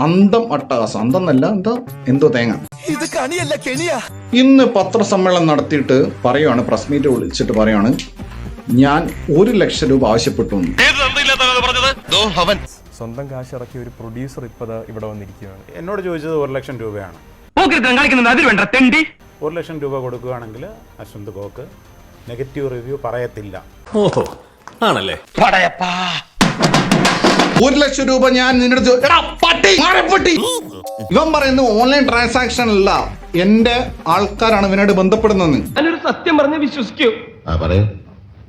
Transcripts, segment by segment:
അന്തം അട്ടഹാസം, അന്തന്നല്ല എന്തോ തേങ്ങ. ഇത് കണിയല്ല കെണിയാ. ഇന്ന് പത്രസമ്മേളനം നടത്തിയിട്ട് പറയുവാണ്, പ്രസ് മീറ്റ് വിളിച്ചിട്ട് പറയുവാണ്, ഞാൻ 1 ലക്ഷം രൂപ ആവശ്യപ്പെട്ടു. സ്വന്തം കാശ് ഇറക്കിയ ഒരു പ്രൊഡ്യൂസർ ഇപ്പോൾ ഇവിടെ വന്നിരിക്കുകയാണ്. എന്നോട് ചോദിച്ചത് 1 ലക്ഷം രൂപയാണ്. 1 ലക്ഷം രൂപ കൊടുക്കുകയാണെങ്കിൽ അശ്വന്ത് ഗോക്ക് നെഗറ്റീവ് റിവ്യൂ പറയത്തില്ല. ഓഹോ ആണല്ലേ. 1 ലക്ഷം രൂപ ഞാൻ നിന്റെ ഇവൻ പറയുന്നത് ഓൺലൈൻ ട്രാൻസാക്ഷൻ അല്ല, എന്റെ ആൾക്കാരാണ് ഇവനോട് ബന്ധപ്പെടുന്നത്. ഞാനൊരു സത്യം പറഞ്ഞ് വിശ്വസിക്കൂ.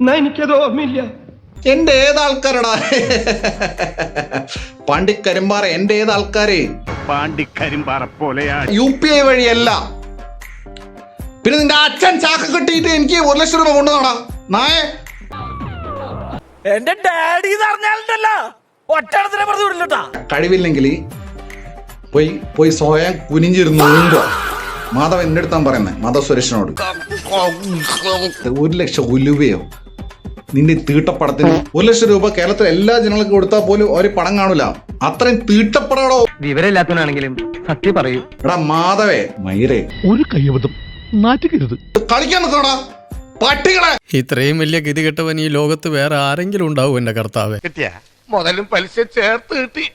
എന്നാ എനിക്കത് ഓർമ്മയില്ല. എന്റെ ഏതാൾക്കാരടാ? പാണ്ടിക്കരിമ്പാറ എന്റെ ഏതാൾക്കാരെ? പാണ്ടിക്കരിമ്പാറ പോലെയാ. UPI വഴിയല്ല. പിന്നെ നിന്റെ അച്ഛൻ ചാക്ക് കെട്ടിയിട്ട് എനിക്ക് 1 ലക്ഷം രൂപ കൊണ്ടുവന്നാടാ നായേ. എന്റെ ഡാഡി ഒറ്റടത്തിനെ പറഞ്ഞു വിടില്ലട്ടാ. കഴിവില്ലെങ്കിൽ പോയി സ്വയം കുനിഞ്ഞിരുന്നു. മാധവ് എന്റെ അടുത്താൻ പറയുന്നത്, മാധവ് സുരേഷിനോട്. 1 ലക്ഷം ഉലുവയോ നിന്റെ തീട്ടപ്പടത്തിന്? 1 ലക്ഷം രൂപ കേരളത്തിലെ എല്ലാ ജനങ്ങൾക്കും കൊടുത്താൽ പോലും ഒരു പണം കാണൂല. അത്രയും തീട്ടപ്പടോ. വിവരമില്ലാത്തവനാണെങ്കിലും സത്യം പറയൂ. എടാ മാധവേ, മയിരേ, ഒരു കയ്യബദ്ധം നാറ്റുകരുത്. കളിക്കാൻ നിൽക്കണോടാ പട്ടികളെ. ഇത്രയും വലിയ ഗതികെട്ടവൻ ഈ ലോകത്ത് വേറെ ആരെങ്കിലും ഉണ്ടാവും എന്റെ കർത്താവേ? മുതലും പലിശ ചേർത്ത് കിട്ടി.